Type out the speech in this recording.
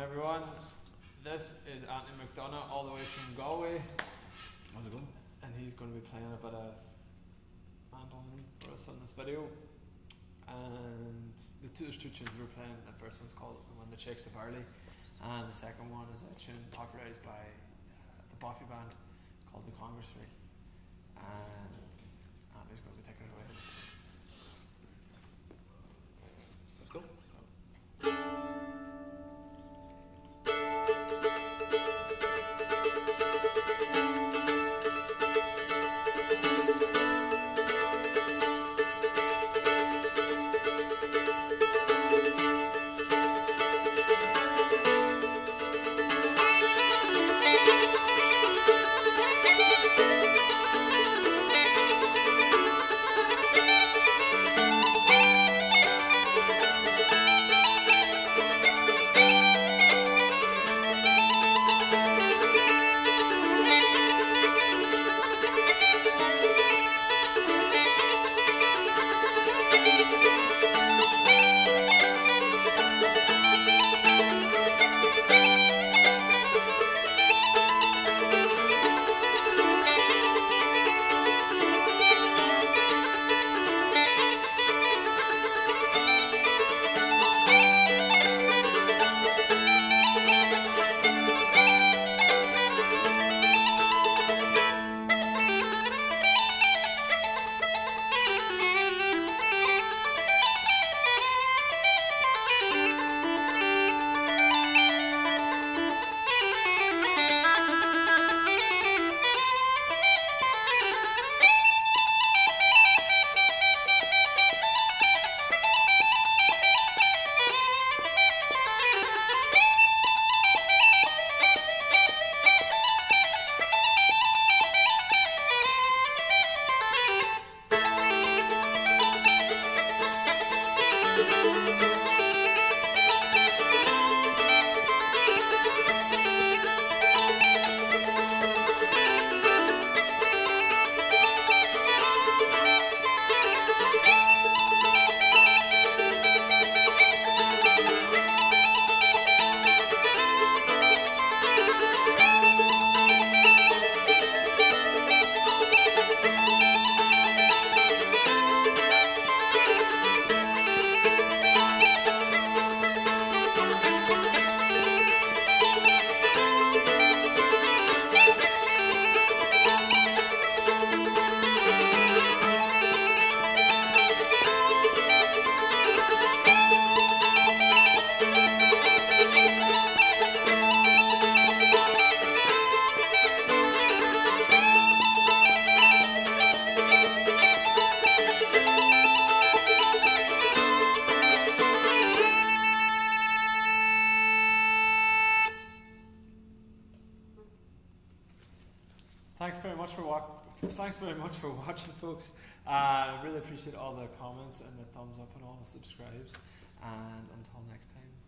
everyone. This is Anthony McDonough, all the way from Galway. How's it going? And he's going to be playing a bit of mandolin for us on this video. And there's two tunes we're playing. The first one's called When the Shakes the Barley, and the second one is a tune popularised by the Boffey band called The Congressry. And Anthony's going to be taking it away. Let's go. Thanks very much for watching, folks. I really appreciate all the comments and the thumbs up and all the subscribes. And until next time.